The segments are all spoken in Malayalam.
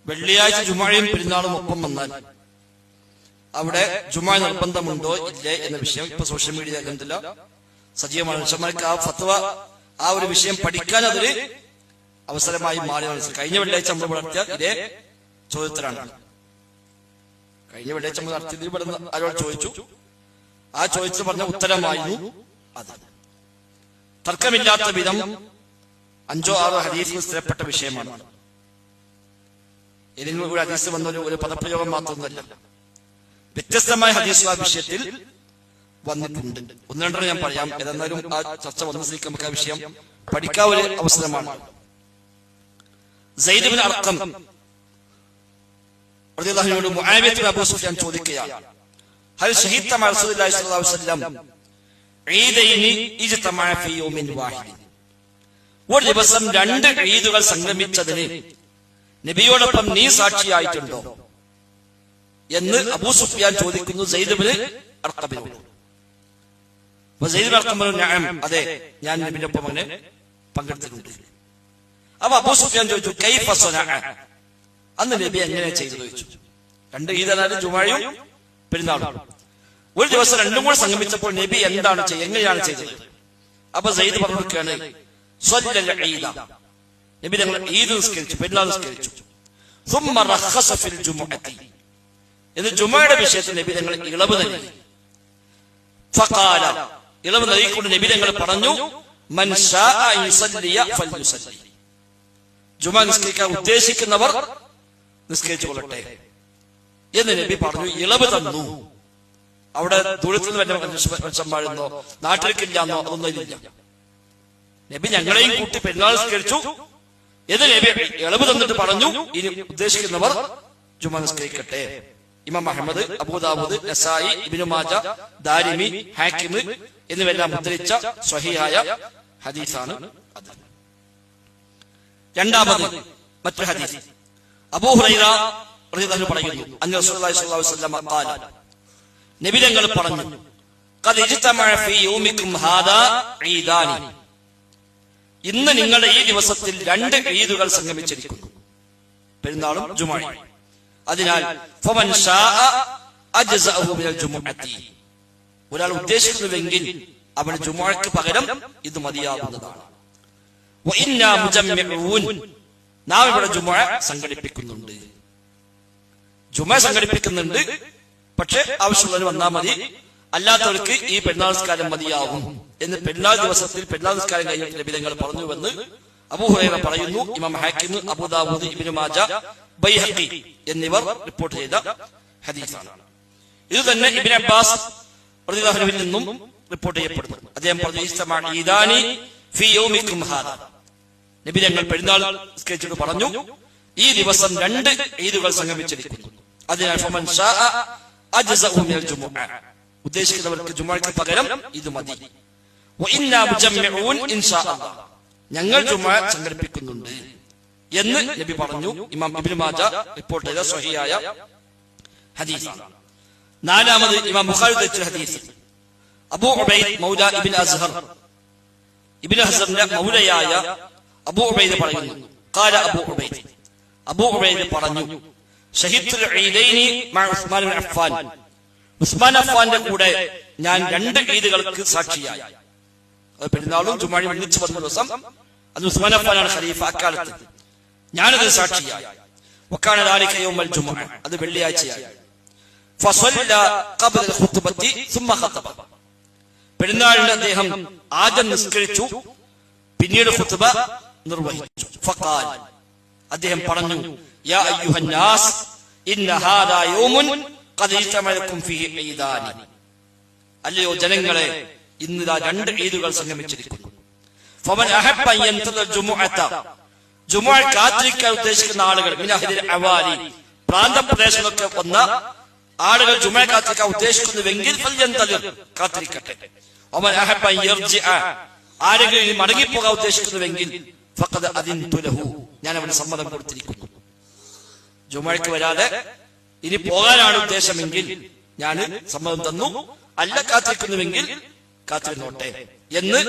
വെള്ളിയാഴ്ച ജുമുഅയും പെരുന്നാളും ഒപ്പം വന്നാൽ അവിടെ ജുമുഅ നിർബന്ധമുണ്ടോ ഇല്ലേ എന്ന വിഷയം ഇപ്പൊ സോഷ്യൽ മീഡിയ കണ്ടില്ല സജീവമാണ്. മനുഷ്യന്മാർക്ക് ആ ഫത്വ ആ ഒരു വിഷയം പഠിക്കാൻ അതൊരു അവസരമായി മാറി. കഴിഞ്ഞ വെള്ളിയാഴ്ച നമ്മൾ നടത്തിയ ഇതേ ചോദ്യത്തിലാണ്. കഴിഞ്ഞ വെള്ളിയാഴ്ച നമ്മൾ നടത്തിയത് ഇവിടെ ആരോട് ചോദിച്ചു, ആ ചോദിച്ചു പറഞ്ഞ ഉത്തരമായിരുന്നു അത്. തർക്കമില്ലാത്ത വിധം 5 or 6 ഹദീസിൽ സ്ഥിരപ്പെട്ട വിഷയമാണ്. ഏതെങ്കിലും ഒരു ഹദീസ് വന്ന ഒരു പദപ്രയോഗം മാത്രമൊന്നുമല്ല, വ്യത്യസ്തമായ ഹദീസ് ആ വിഷയത്തിൽ വന്നിട്ടുണ്ട്. 1-2 ഞാൻ പറയാം. ഏതെന്നാലും ആ ചർച്ച വന്ന സ്ഥിതിക്ക് നമുക്ക് ആ വിഷയം പഠിക്കാവുന്ന ഒരു അവസരമാണ്. സയ്യിദ് ഇബ്നു അർഖം റളിയല്ലാഹു അൻഹു മുആവിയ ഇബ്നു അബൂ സുഫിയാൻ ചോദിക്കുകയാണ്, ഹൽ ശഹീദത മഅ റസൂലില്ലാഹി സ്വല്ലല്ലാഹു അലൈഹി വസല്ലം ഈദൈനി ഇജ്തമഅ ഫീ യൗമിൻ വാഹിദ്. ഒരു ദിവസം 2 ഈദുകൾ സംഗമിച്ചതിന് നബിയോടൊപ്പം നീ സാക്ഷിയായിട്ടുണ്ടോ എന്ന് അബൂ സുഫിയാൻ ചോദിക്കുന്നു സയ്യിദ് ഇബ്നു അർഖമിനോട്. സയ്യിദ് ഇബ്നു അർഖം പറഞ്ഞു, നഅം, അതെ, ഞാൻ നബിയുടെ ഒപ്പം അങ്ങനെ പങ്കെടുത്തിട്ടുണ്ട്. അപ്പൊ അബൂ സുഫിയാൻ ചോദിച്ചു, കൈഫ സനഅ, അന്ന് നബി എങ്ങനെ ചെയ്തു ചോദിച്ചു. 2 ഈദാണ്, ജുമുഅയും പെരുന്നാളും. ഒരു ദിവസം 2ഉം കൂടെ സംഗമിച്ചപ്പോൾ നബി എന്താണ് എങ്ങനെയാണ് ചെയ്തത്? അപ്പൊ സയ്യിദ് പറഞ്ഞിരിക്കുകയാണ്, സ്വല്ലൽ ഈദ, നബി ഞങ്ങൾ ഈദ് നിസ്കരിച്ചു, പെരുന്നാൾ നിസ്കരിച്ചു. സുമ്മ റഖസ ഫിൽ ജുമുഅത്തി, എന്ന് ജുമുഅയുടെ വിഷയത്തിൽ നബി ഞങ്ങൾ ഇളവ് നൽകി. ഫഖാല, ഇളവ് നൽകിക്കൊണ്ട് നബി ഞങ്ങൾ പറഞ്ഞു, മൻ ശാഅ യുസല്ലിയ ഫൽയുസല്ലി, ജുമുഅ നിസ്കരിക്കാൻ ഉദ്ദേശിക്കുന്നവർ നിസ്കരിച്ചു കൊള്ളട്ടെ എന്ന് നബി പറഞ്ഞു, ഇളവ് തന്നു. അവിടെ ദൂരത്തിൽ നിന്ന് വരുന്ന മനുഷ്യന്മാരെന്നോ നാട്ടിലേക്കില്ലാന്നോ അതൊന്നും ഇല്ല. നബി ഞങ്ങളെയും കൂട്ടി പെരുന്നാൾ നിസ്കരിച്ചു എന്ന് നബി ഇളവ് തന്നിട്ട് പറഞ്ഞു, ഇനി ഉദ്ദേശിക്കുന്നവർ ജുമുഅ നിസ്കരിക്കട്ടെ. ഇമാം അഹ്മദ്, അബൂദാവൂദ്, നസായി, ഇബ്നു മാജ, ദാരിമി, ഹാക്കിം എന്നിവരെല്ലാം മുദ്രിച്ച സ്വഹീഹായ ഹദീസാണ് അത്. രണ്ടാമത് മറ്റൊരു ഹദീസ് അബൂ ഹുറൈറ റളിയല്ലാഹു അൻഹു പറയുന്നു, അന്ന റസൂലുള്ളാഹി സ്വല്ലല്ലാഹു അലൈഹി വസല്ലം ഖാല, നബി തങ്ങൾ പറഞ്ഞു, ഖദ് ഇജ്തമഅ ഫീ യൗമികും ഹാദാ ഈദാനി, ഇന്ന് നിങ്ങളുടെ ഈ ദിവസത്തിൽ 2 ഈദുകൾ സംഗമിച്ചിരിക്കുന്നു, പെരുന്നാളും ജുമുഅയും. അതിനാൽ ഫമൻ ശാഅ അജ്സഅഹു മിനൽ ജുമുഅത്തി, ഒരാൾ ഉദ്ദേശിക്കുന്നുവെങ്കിൽ അവന് ജുമുഅക്ക് പകരം ഇത് മതിയാകുന്നതാണ്. വഇന്നാ മുജമ്മിഊൻ, നാം ഇവിടെ ജുമുഅ സംഘടിപ്പിക്കുന്നുണ്ട്. ജുമുഅ സംഘടിപ്പിക്കുന്നുണ്ട്, പക്ഷെ ആവശ്യമുള്ളവർ വന്നാൽ മതി, അല്ലാത്തവർക്ക് ഈ പെരുന്നാൾ നിസ്കാരം മതിയാകും എന്ന് പെരുന്നാൾ ദിവസത്തിൽ പെരുന്നാൾ നിസ്കാരം കഴിഞ്ഞിട്ട് നബി തങ്ങൾ പറഞ്ഞുവെന്ന് അബൂ ഹുറൈറ പറയുന്നു. ഇമാം ഹാക്കിം, അബൂദാവൂദ്, ഇബ്നു മാജ, ബൈഹഖി എന്നിവർ റിപ്പോർട്ട് ചെയ്ത ഹദീസാണ്. ഇത് തന്നെ ഇബ്നു അബ്ബാസ് റളിയല്ലാഹു അൻഹുവിൽ നിന്നും റിപ്പോർട്ട് ചെയ്യപ്പെടുന്നു. അദ്ദേഹം പറഞ്ഞു, ഇസ്തമഅ ഈദാനി ഫീ യൗമികും ഹാദാ, നബി തങ്ങൾ പെരുന്നാൾ നിസ്കരിച്ചിട്ട് പറഞ്ഞു, ഈ ദിവസം 2 ഈദുകൾ സംഗമിച്ചിരിക്കുന്നു. അതിനാൽ ഫമൻ ശാഅ അജ്സഅഹു മിനൽ ജുമുഅ, ഉദ്ദേശിക്കുന്നവർക്ക് ജുമുഅക്ക് പകരം ഇത് മതി. വഇന്നാ മുജമ്മിഊൻ ഇൻഷാ അല്ലാഹ്, ഞങ്ങൾ ജുമുഅ സംഘടിപ്പിക്കുന്നുണ്ട് എന്ന് നബി പറഞ്ഞു. ഇമാം ഇബ്നു മാജ റിപ്പോർട്ട് ചെയ്ത സ്വഹീഹായ ഹദീസാണ്. നാലാമത് ഇമാം ബുഖാരി ഉദ്ധരിച്ച ഹദീസ് അബൂ ഉബൈദ് മൗല ഇബ്നു അസ്ഹർ, ഇബ്നു അസ്ഹറിന്റെ മൗലയായ അബൂ ഉബൈദ് പറയുന്നു, ഖാല അബൂ ഉബൈദ് പറഞ്ഞു, ഷഹീദുൽ ഈദൈനി മഅ ഉസ്മാൻ ഇബ്നു അഫ്ഫാൻ, ഉസ്മാൻ അഫ്ഫാന്റെ കൂടെ ഞാൻ 2 ഈദുകൾക്ക് സാക്ഷിയായി. അത് പെരുന്നാളും ജുമുഅയും ഒന്നിച്ച് വന്ന ദിവസം, അത് ഉസ്മാൻ അഫ്ഫാനാണ് ഖലീഫ അക്കാലത്ത്, ഞാനത് സാക്ഷിയായി. വകാന ദാലിക യൗമൽ ജുമുഅ, അത് വെള്ളിയാഴ്ചയായി. ഫസല്ല ഖബ്ല അൽ ഖുത്ബത്തി സുമ്മ ഖതബ, പെരുന്നാളിന് അദ്ദേഹം ആദ്യം നിസ്കരിച്ചു, പിന്നീട് ഖുത്ബ നിർവഹിച്ചു. ഫഖാൽ, അദ്ദേഹം പറഞ്ഞു, യാ അയ്യുഹൻ നാസ് ഇന്ന ഹാദാ യൗമുൻ ഖദ് ഇജ്തമഅക്കും ഫീഹി ഈദാനി, അല്ലയോ ജനങ്ങളെ, ഇന്നിതാ 2 ഈദുകൾ സംഗമിച്ചിരിക്കുന്നു. ഫമൻ അഹബ്ബ അൻ യന്തദ ജുമുഅത, ജുമുഅ കാത്തിരിക്കാൻ ഉദ്ദേശിക്കുന്ന ആളുകൾ, മിൻ അഹ്ലിൽ അവാലി, പ്രാന്തപ്രദേശങ്ങളൊക്കെ വന്ന ആളുകൾ ജുമുഅ കാത്തിരിക്കാൻ ഉദ്ദേശിക്കുന്നുവെങ്കിൽ ഫൽയന്തദിർ, കാത്തിരിക്കട്ടെ. വമൻ അഹബ്ബ അൻ യർജിഅ, ആരെങ്കിലും മടങ്ങിപ്പോകാൻ ഉദ്ദേശിക്കുന്നുവെങ്കിൽ ഫഖദ് അദിൻതു ലഹു, ഞാൻ അവന് സമ്മതം കൊടുത്തിരിക്കുന്നു. ജുമുഅക്ക് വരാതെ ഇനി പോകാനാണ് ഉദ്ദേശമെങ്കിൽ ഞാൻ സമ്മതം തന്നു, അല്ല കാത്തിരിക്കുന്നുവെങ്കിൽ കാത്തിരുന്നോട്ടെ എന്ന്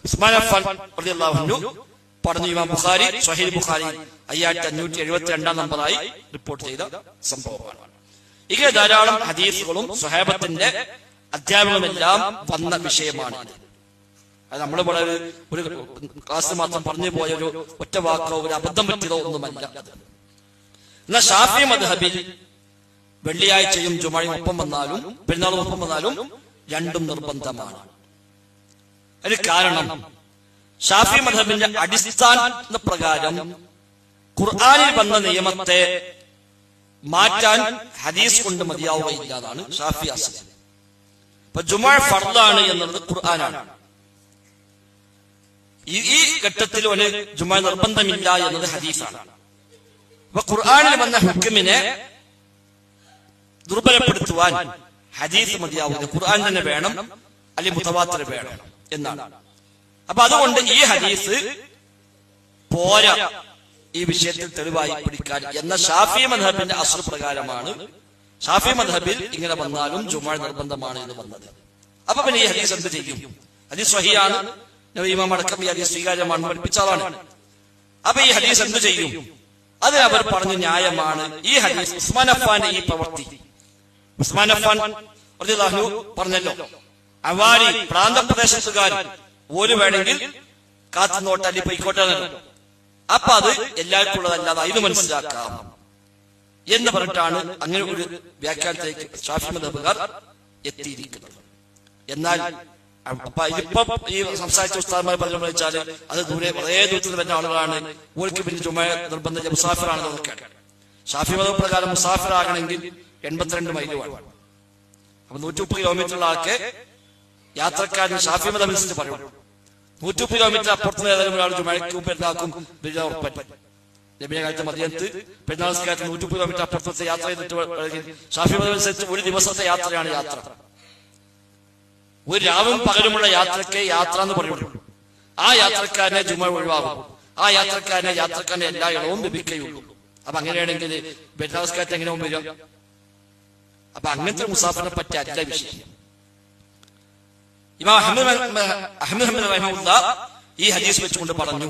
ഉസ്മാൻ അഫ്ഫാൻ റളിയല്ലാഹു അൻഹു പറഞ്ഞു. ഇമാം ബുഖാരി സ്വഹീഹ് ബുഖാരി 5572 നമ്പറായി റിപ്പോർട്ട് ചെയ്ത സംഭവമാണ്. ഇങ്ങനെ ധാരാളം ഹദീസുകളും സ്വഹാബത്തിന്റെ അധ്യാപനമെല്ലാം വന്ന വിഷയമാണ്. അത് നമ്മൾ വളരെ ഒരു ക്ലാസ് മാത്രം പറഞ്ഞു പോയ ഒരു ഒറ്റ വാക്കോ ഒരു അബദ്ധം പറ്റിയതോ ഒന്നുമല്ല. എന്നാൽ ഷാഫി മദ്ഹബിൽ വെള്ളിയാഴ്ചയും ജുമഅയും ഒപ്പം വന്നാലും പെരുന്നാളും ഒപ്പം വന്നാലും രണ്ടും നിർബന്ധമാണ്. അതിന് കാരണം ഷാഫി മദ്ഹബിന്റെ അടിസ്ഥാന പ്രകാരം ഖുർആനിൽ വന്ന നിയമത്തെ മാറ്റാൻ ഹദീസ് കൊണ്ട് മതിയാവുകയില്ലാതാണ് ഷാഫി അസ്ലം. ഇപ്പൊ ജുമുഅ ഫർളാണ് എന്നുള്ളത് ഖുർആനാണ്. ഈ ഘട്ടത്തിൽ ഒരു ജുമുഅ നിർബന്ധമില്ല എന്നത് ഹദീസാണ്. അപ്പൊ ഖുർആനിൽ വന്ന ഹുക്മിനെ ദുർബലപ്പെടുത്തുവാൻ ഹദീസ് മതിയാവില്ല, ഖുർആൻ തന്നെ വേണം, അല്ലെങ്കിൽ മുതവാത്തിർ വേണം എന്നാണ്. അപ്പൊ അതുകൊണ്ട് ഈ ഹദീസ് പോരാ ഈ വിഷയത്തിൽ തെളിവായി പിടിക്കാൻ എന്ന ഷാഫി മദ്ഹബിന്റെ അസ്ൽ പ്രകാരമാണ് ഷാഫി മദ്ഹബിൽ ഇങ്ങനെ വന്നാലും ജുമുഅ നിർബന്ധമാണ് എന്ന് വന്നത്. അപ്പൊ പിന്നെ ഈ ഹദീസ് എന്ത് ചെയ്യും? ഹദീസ് സ്വഹീഹാണ്, ഇമാം അടക്കം ഈ ഹദീസ് സ്വീകാര്യമാണ് പഠിപ്പിച്ച ആളാണ്. അപ്പൊ ഈ ഹദീസ് എന്ത് ചെയ്യും? അത് അവർ പറഞ്ഞു ന്യായമാണ്. ഈ ഹദീസ് ഉസ്മാൻ അഫ്ഫാന്റെ ഈ പ്രവൃത്തി, ഉസ്മാൻ അഫ്ഫാൻ റളിയല്ലാഹു അൻഹു പറഞ്ഞല്ലോ, അവാരി പ്രാന്തപ്രദേശത്തുകാർ ഒരു വേണമെങ്കിൽ കാത്തു നോട്ടല്ലി പൊയ്ക്കോട്ടെ. അപ്പൊ അത് എല്ലാവർക്കും ഉള്ളതല്ലാതെ ഇത് മനസ്സിലാക്കാം എന്ന് പറഞ്ഞിട്ടാണ് അങ്ങനെ ഒരു വ്യാഖ്യാനത്തിലേക്ക് ഷാഫി മദ്ഹബുകാർ എത്തിയിരിക്കുന്നത്. എന്നാൽ അപ്പൊ ഇതിപ്പോ ഈ സംസാരിച്ച ഉസ്താദ്മാർ പറഞ്ഞു വെച്ചാല് അത് ദൂരെ വളരെ ദൂരത്തിൽ വരുന്ന ആളുകളാണ്, ഓർക്ക് പിന്നെ ജുമുഅ നിർബന്ധം മുസാഫിറാണെന്ന് നോക്കുകയാണ്. ഷാഫി മദ്ഹബ് പ്രകാരം മുസാഫിർ ആകണമെങ്കിൽ 82 മൈൽ വേണം. അപ്പൊ 130 കിലോമീറ്റർ ഉള്ള ആൾക്ക് യാത്രക്കാരന് ഷാഫി മദ്ഹബ് അനുസരിച്ച് പറയുള്ളൂ. 130 കിലോമീറ്റർ അപ്പുറത്തുനിന്ന് ഏതായാലും ഒരാൾ ജുമുഅയ്ക്കും പെരുന്നാൾക്കും ഉറപ്പല്ല. നബിയുടെ കാലത്ത് മദീനത്ത് പെരുന്നാൾ നിസ്കാരത്തിന് 130 കിലോമീറ്റർ അപ്പുറത്തെ യാത്ര ചെയ്തിട്ട് ഷാഫി മദ്ഹബ് അനുസരിച്ച് ഒരു ദിവസത്തെ യാത്രയാണ് യാത്ര. ഒരു രാവും പകലുമുള്ള യാത്രയ്ക്ക് യാത്ര എന്ന് പറയുള്ളൂ. ആ യാത്രക്കാരനെ ജുമുഅ ഒഴിവാകും. ആ യാത്രക്കാരനെ എല്ലാ ഇളവും ലഭിക്കുകയുള്ളൂ. അപ്പൊ അങ്ങനെയാണെങ്കിൽ പെരുന്നാൾ നിസ്കാരത്തെ എങ്ങനെ വരിക? അപ്പൊ അങ്ങനത്തെ മുസാഫിറിനെ പറ്റി അല്ല വിഷയം. ഇമാം അഹ്മദ് റഹിമഹുല്ലാഹ് ഈ ഹദീസ് വെച്ചുകൊണ്ട് പറഞ്ഞു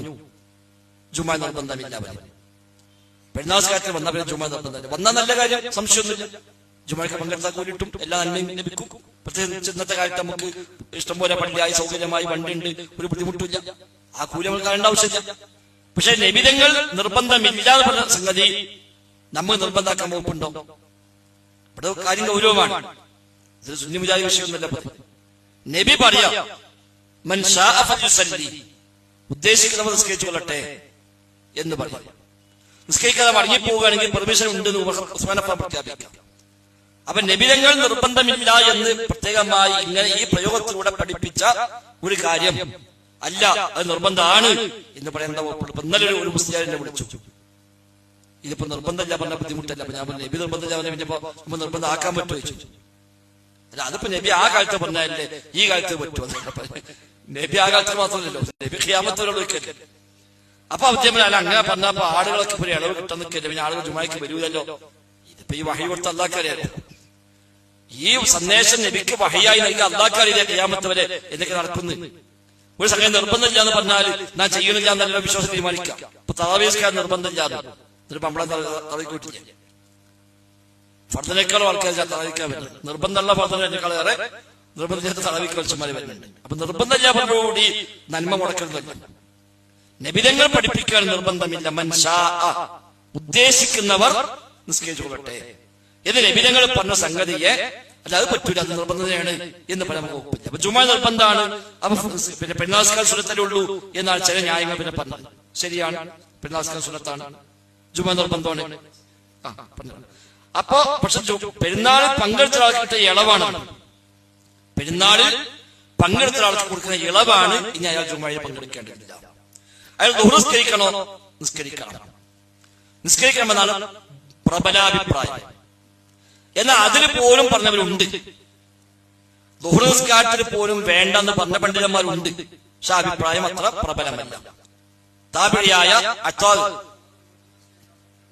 ജുമുഅ നിർബന്ധമില്ല. പെരുന്നാൾ നിസ്കാരത്തിൽ വന്നവരെ ജുമുഅ നിർബന്ധമില്ല. വന്ന നല്ല കാര്യം, സംശയമൊന്നുമില്ല. ജുമുഅയ്ക്ക് പങ്കെടുത്താൽ കൂടിയിട്ടും എല്ലാ നന്മയും ലഭിക്കും. പ്രത്യേകിച്ച് ഇന്നത്തെ കാലത്ത് നമുക്ക് ഇഷ്ടംപോലെ പള്ളിയായി സൗകര്യമായി വണ്ടിയുണ്ട്, ഒരു ബുദ്ധിമുട്ടില്ല. ആ കൂലി നമ്മൾ കാണേണ്ട ആവശ്യമില്ല. പക്ഷെ നബിതങ്ങൾ നിർബന്ധമില്ലാതെ പറഞ്ഞ സംഗതി നമ്മൾ നിർബന്ധാക്കാൻ വകുപ്പുണ്ടോ? ഇവിടെ കാര്യം ഗൗരവമാണ്. ഇത് സുന്നി മുജാഹിദ് വിഷയമൊന്നുമല്ല. നബി പറയാം, മൻ ശാഅ ഫൽയുസല്ലി, ഉദ്ദേശിക്കുന്നവർ നിസ്കരിച്ചു കൊള്ളട്ടെ എന്ന് പറയാം. നിസ്കരിക്കാതെ മടങ്ങിപ്പോവുകയാണെങ്കിൽ പെർമിഷൻ ഉണ്ടെന്ന് ഉസ്മാൻ അഫ്ഫാൻ പ്രഖ്യാപിക്കാം. അപ്പൊ നബിതങ്ങൾ നിർബന്ധമില്ല എന്ന് പ്രത്യേകമായി ഇങ്ങനെ ഈ പ്രയോഗത്തിലൂടെ പഠിപ്പിച്ച ഒരു കാര്യം അല്ല, അത് നിർബന്ധമാണ് എന്ന് പറയുന്ന ഇന്നലെ ഒരു മുസ്ലിയാരിനെ വിളിച്ചു. ഇതിപ്പോ നിർബന്ധമില്ല പറഞ്ഞ ബുദ്ധിമുട്ടല്ല. അപ്പൊ ഞാൻ പറഞ്ഞു നബി നിർബന്ധമില്ല പറഞ്ഞപ്പോ നിർബന്ധം ആക്കാൻ പറ്റുമോ ചോദിച്ചു. അല്ല, അതിപ്പോ നബി ആ കാലത്ത് പറഞ്ഞല്ലേ ഈ കാലത്ത് പറ്റുമോ? നബി ആ കാലത്ത് മാത്രമല്ലല്ലോ, നബി ഖിയാമത്തോട് വെക്കല്ലേ. അപ്പൊ അദ്ദേഹം അല്ല അങ്ങനെ പറഞ്ഞപ്പോ ആളുകളൊക്കെ ഒരു ഇളവ് കിട്ടാൻ നിൽക്കല്ലേ, പിന്നെ ആളുകൾ ജുമുഅയ്ക്ക് വരൂലല്ലോ. ഇതിപ്പോ ഈ വഹി കൊടുത്ത അല്ലാഹ്ക്കറിയാലോ. ഈ സന്ദേശം നബിക്ക് വഹിയായി നൽകി അല്ലാഹ്ക്കറിയില്ല ഖിയാമത്ത് വരെ എന്തൊക്കെ നടക്കുന്നു. ഒരു സംഗതി നിർബന്ധമില്ല എന്ന് പറഞ്ഞാൽ ഞാൻ ചെയ്യണില്ല എന്നല്ല വിശ്വാസം തീരുമാനിക്കാം. ഇപ്പൊ തറാവീഹ് നിർബന്ധമില്ലാതെ എന്നിട്ട് നമ്മളെ തറവിക്കൂട്ടില്ല. ഫർദിനേക്കാളും ആൾക്കാർ തറാവിക്കാൻ വരുന്നത്, നിർബന്ധമുള്ള ഫർദിനേക്കാൾ ഏറെ നിർബന്ധമില്ലാത്ത തറാവിക്ക് വലിച്ചമാര് വരുന്നുണ്ട്. അപ്പൊ നിർബന്ധമില്ല പറഞ്ഞുകൂടി നന്മ മുടക്കരുതല്ല. നബിതങ്ങൾ പഠിപ്പിക്കാൻ നിർബന്ധമില്ല. മൻ ശാഅ, ഉദ്ദേശിക്കുന്നവർ നിസ്കരിച്ചു കൊള്ളട്ടെ. ഇത് നബിതങ്ങൾ പറഞ്ഞ സംഗതിയെ അല്ല അത് പറ്റൂല, അത് നിർബന്ധതയാണ് എന്ന് പറയാൻ വകുപ്പില്ല. അപ്പൊ ജുമുഅ നിർബന്ധമാണ്. അപ്പൊ പിന്നെ പെരുന്നാൾ നിസ്കാരം സുന്നത്തേ ഉള്ളൂ എന്നാണ് ചില ന്യായങ്ങൾ പിന്നെ പറഞ്ഞത്. ശരിയാണ്, പെരുന്നാൾ നിസ്കാരം സുന്നത്താണ്, ജുമുഅ നിർബന്ധമാണ്. അപ്പൊ പക്ഷെ പെരുന്നാളിൽ പങ്കെടുത്ത ആൾക്ക് കിട്ടിയ ഇളവാണ്, പെരുന്നാളിൽ പങ്കെടുത്ത ആൾക്ക് കൊടുക്കുന്ന ഇളവാണ്. ഇനി അയാൾ ജുമുഅയിൽ പങ്കെടുക്കേണ്ടതില്ല. അയാൾ ദുഹ്ർ നിസ്കരിക്കണോ? നിസ്കരിക്കണം. നിസ്കരിക്കണമെന്നാണ് പ്രബലാഭിപ്രായം. എന്നാൽ അതിന് പോലും പറഞ്ഞവരുണ്ട്. ദുഹ്ർ നിസ്കാരത്തിന് പോലും വേണ്ടെന്ന് പറഞ്ഞ പണ്ഡിതന്മാരുണ്ട്. പക്ഷെ അഭിപ്രായം അത്ര പ്രബലമല്ല. താബിഇയായ അത്വാൽ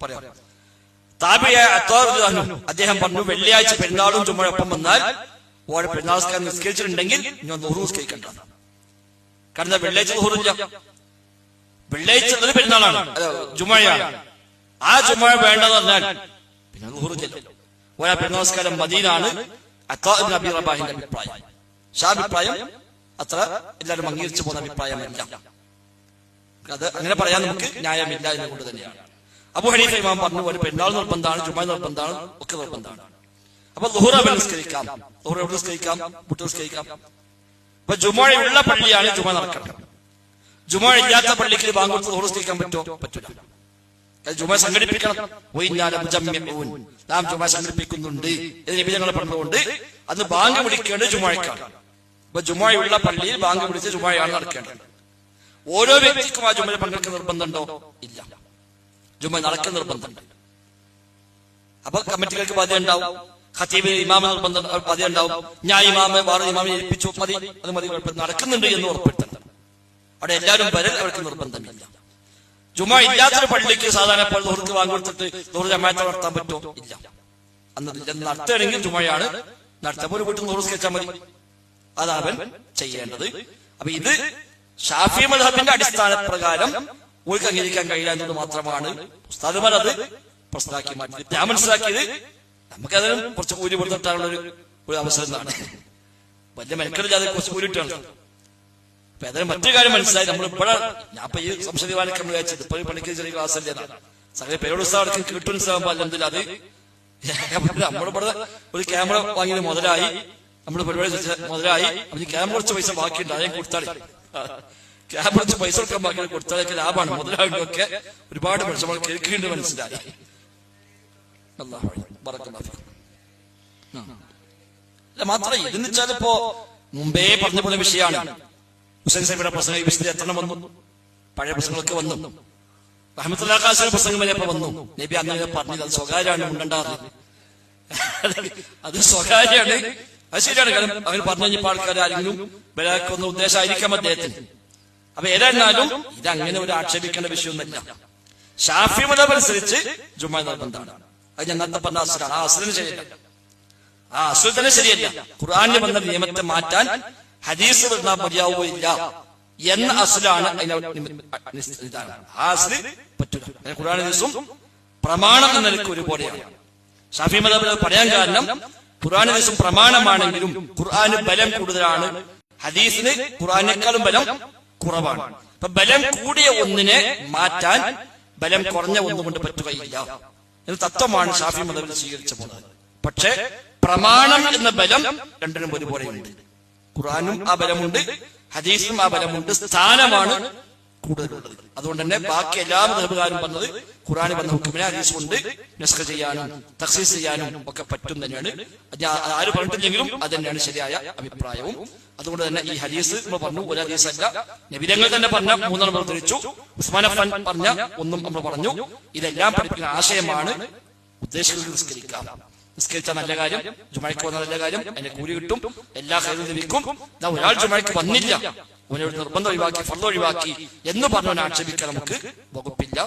പറയാം, താബിഇയായ അത്വാൽ അദ്ദേഹം പറഞ്ഞു, വെള്ളിയാഴ്ച പെരുന്നാളും ജുമുഅ ഒപ്പം വന്നാൽ ഓരോ പെരുന്നാൾ നിസ്കാരം നിസ്കരിച്ചിട്ടുണ്ടെങ്കിൽ ഞാൻ ദുഹ്ർ നിസ്കരിക്കണ്ട. കാരണം വെള്ളിയാഴ്ച ദുഹ്റില്ല, വെള്ളിയാഴ്ച ഉള്ളത് പെരുന്നാളാണ്, ജുമയാണ്. ആ ജുമ വേണ്ടെന്ന് പറഞ്ഞാൽ പിന്നെ ളുഹൂർ ചെല്ലും. ഒരാ പെരുന്നാൾ നമസ്കാരം മദീനാണ് അത്താ ഇബ്നു അബീ റബാഹിന്റെ അഭിപ്രായം. അഭിപ്രായം അത്ര എല്ലാവരും അംഗീകരിച്ചു പോകുന്ന അഭിപ്രായമല്ല. അത് അങ്ങനെ പറയാൻ നമുക്ക് ന്യായമില്ല എന്നുകൊണ്ട് തന്നെയാണ്. അബൂ ഹനീഫ ഇമാം പറഞ്ഞു ഒരു പെരുന്നാൾ നിർബന്ധമാണ്, ജുമ നിർബന്ധമാണ്, ഒക്കെ നിർബന്ധമാണ്. അപ്പൊ ളുഹൂർ നിസ്കരിക്കാം, ളുഹൂർ എവിടെ നിസ്കരിക്കാം? വീട്ടിൽ നിസ്കരിക്കാം. അപ്പൊ ജുമ ഉള്ള പള്ളിയാണ് ജുമ നടക്കണം. ജുമ ഇല്ലാത്ത പള്ളിക്ക് ബാങ്ക് കൊടുത്ത് ളുഹൂർ നിസ്കരിക്കാൻ പറ്റുമോ? പറ്റൂല. ജുമ സംഘടിപ്പിക്കണം. നാം ജുമ സംഘടിപ്പിക്കുന്നുണ്ട് എന്ന് നബി ഞങ്ങൾ പറഞ്ഞുകൊണ്ട് അന്ന് ബാങ്ക് വിളിക്കേണ്ടത് ജുമയ്ക്കാണ്. അപ്പൊ ജുമയുള്ള പള്ളിയിൽ ബാങ്ക് വിളിച്ച് ജുമയാണ് നടക്കേണ്ടത്. ഓരോ വ്യക്തിക്കും ആ ജുമയിൽ പങ്കെടുക്കുന്ന നിർബന്ധമുണ്ടോ? ഇല്ല. ജുമ നടക്കുന്ന നിർബന്ധമുണ്ട്. അപ്പൊ കമ്മിറ്റികൾക്ക് ബാധ്യത ഉണ്ടാവും, ഖതീബിന് ഇമാമ നിർബന്ധം ബാധ്യത ഉണ്ടാവും. ഞാൻ ഇമാമെ വേറെ ഇമാമിനെ ഏൽപ്പിച്ചു മതി, അത് മതി, നടക്കുന്നുണ്ട് എന്ന് ഉറപ്പെടുത്തണം. അവിടെ എല്ലാവരും വരൽ അവർക്ക് നിർബന്ധമില്ല. ജുമ ഇല്ലാത്തൊരു പള്ളിക്ക് സാധാരണ ഇപ്പോൾ ളുഹൂർക്ക് ബാങ്ക് കൊടുത്തിട്ട് ളുഹൂർ ജമാഅത്ത് നടത്താൻ പറ്റുമോ? ഇല്ല. അന്ന് നടത്തുകയാണെങ്കിൽ ജുമയാണ് നടത്താൻ. ഒരു വീട്ടിൽ ളുഹൂർ നിസ്കരിച്ചാൽ മതി. അതാണ് അവൻ ചെയ്യേണ്ടത്. അപ്പൊ ഇത് ഷാഫി മദ്ഹബിന്റെ അടിസ്ഥാന പ്രകാരം ഓൾക്ക് അംഗീകരിക്കാൻ കഴിയില്ല എന്നത് മാത്രമാണ് ഉസ്താദുമാർ അത് പ്രശ്നമാക്കി മാറ്റി. ഞാൻ മനസ്സിലാക്കിയത് നമുക്കതിനും കുറച്ച് കൂലി കൊടുത്തിട്ടാനുള്ള ഒരു അവസരം എന്നാണ്. വലിയ മെനക്കെടില്ലാതെ കുറച്ച് കൂലി ഇട്ടാണ്. അപ്പൊ അതിന് മറ്റൊരു കാര്യം മനസ്സിലായി. നമ്മൾ ഇവിടെ ഞാൻ ഇപ്പൊ ഈ സംശയവാനൊക്കെ നമ്മൾ വെച്ചത് ഇപ്പൊ പണിക്ക് ചെറിയ ക്ലാസ് അല്ലേ സകല പേരോട് ഉത്സവം കിട്ടുന്ന അല്ലെങ്കിൽ അത് നമ്മളിവിടെ ഒരു ക്യാമറ വാങ്ങിയത് മുതലായി, നമ്മൾ പരിപാടി മുതലായി. അപ്പൊ ഈ ക്യാമറ കുറച്ച് പൈസ ബാക്കിയുണ്ട്, അതേ കൊടുത്താളി. ക്യാമറ കുറച്ച് പൈസ കൊടുക്കാൻ ബാക്കി കൊടുത്താലൊക്കെ ലാഭമാണ്. മുതലാളിയൊക്കെ ഒരുപാട് നമ്മൾ കേൾക്കേണ്ടത് മനസ്സിലായി. മാത്രമേ ഇതെന്ന് വെച്ചാൽ ഇപ്പോ മുമ്പേ പറഞ്ഞ പോലെ വിഷയമാണ്. ഹുസൈൻ സാഹിബിയുടെ പ്രസംഗം വിശദീകരണം വന്നു, പഴയ പ്രസംഗങ്ങളൊക്കെ വന്നു, റഹ്മത്തുള്ളാഹി ഖാസിയുടെ പ്രസംഗം വരെ വന്നു. നബി അന്ന് പറഞ്ഞത് അത് സ്വകാര്യമാണ്, ഉണ്ടണ്ടാറ്. അത് സ്വകാര്യമാണ്, അത് ശരിയാണ്. കാരണം അവർ പറഞ്ഞു കഴിഞ്ഞപ്പോൾ ആൾക്കാർ ആരെങ്കിലും ബലാക്കൊന്ന ഉദ്ദേശമായിരിക്കാം അദ്ദേഹത്തിന്. അപ്പൊ ഏതായിരുന്നാലും ഇതങ്ങനെ ഒരു ആക്ഷേപിക്കേണ്ട വിഷയമൊന്നുമില്ല. ഷാഫി മദ്ഹബ് അനുസരിച്ച് ജുമ നിർബന്ധമാണ്. അത് ഞാൻ നേരത്തെ പറഞ്ഞ അസ്ലാണ്. ആ അസ്ലിന് ശരിയല്ല, ആ അസ്ൽ തന്നെ ശരിയല്ല. ഖുർആനിൽ വന്ന നിയമത്തെ മാറ്റാൻ ഹദീസ് വന്നാൽ മതിയാവുകയില്ല എന്ന അസ്ലാണ്. ആ അസ്ല് പറ്റൂല. ഖുർആൻ ഹദീസും പ്രമാണം എന്ന നിലയ്ക്ക് ഒരുപോലെയാണ്. ഷാഫി മദ്ഹബിൽ പറയാൻ കാരണം ഖുർആൻ ഹദീസും പ്രമാണമാണെങ്കിലും ഖുർആന് ബലം കൂടുതലാണ്, ഹദീസിന് ഖുർആനേക്കാളും ബലം കുറവാണ്. അപ്പൊ ബലം കൂടിയ ഒന്നിനെ മാറ്റാൻ ബലം കുറഞ്ഞ ഒന്നുകൊണ്ട് പറ്റുകയില്ല എന്ന തത്വമാണ് ഷാഫി മദ്ഹബിൽ സ്വീകരിച്ച പോലെ. പക്ഷെ പ്രമാണം എന്ന ബലം രണ്ടിനും ഒരുപോലെയുണ്ട്. ഖുർആനും ആ ബലമുണ്ട്, ഹദീസിനും ആ ബലമുണ്ട്, സ്ഥാനമാണ് കൂടുതലുള്ളത്. അതുകൊണ്ട് തന്നെ ബാക്കി എല്ലാ മദ്ഹബുകാരും പറഞ്ഞത് ഖുർആനിൽ വന്ന ഹുക്മിനെ ഹദീസ് കൊണ്ട് നസ്ഖ് ചെയ്യാനും തഖ്സീസ് ചെയ്യാനും ഒക്കെ പറ്റും തന്നെയാണ്. ആര് പറഞ്ഞിട്ടില്ലെങ്കിലും അത് തന്നെയാണ് ശരിയായ അഭിപ്രായവും. അതുകൊണ്ട് തന്നെ ഈ ഹദീസ് നമ്മൾ പറഞ്ഞു, ഒരു ഹദീസ് അല്ല, നബിതങ്ങൾ തന്നെ പറഞ്ഞ 3 നമ്മൾ തിരിച്ചു, ഉസ്മാൻ അഫ്ഫാൻ പറഞ്ഞ 1 നമ്മൾ പറഞ്ഞു. ഇതെല്ലാം പഠിപ്പിക്കുന്ന ആശയമാണ്. ഉദ്ദേശിക്കുന്നത് നിസ്കരിക്കാം, നിസ്കരിച്ച നല്ല കാര്യം, ജുമയ്ക്ക് വന്ന നല്ല കാര്യം, അതിന്റെ കൂലി കിട്ടും, എല്ലാ ഖൈറും ലഭിക്കും. ഒരാൾ ജുമയ്ക്ക് വന്നില്ല, അവനോട് നിർബന്ധം ഒഴിവാക്കി, ഫർദ് ഒഴിവാക്കി എന്ന് പറഞ്ഞവനെ ആക്ഷേപിക്കാൻ നമുക്ക് വകുപ്പില്ല.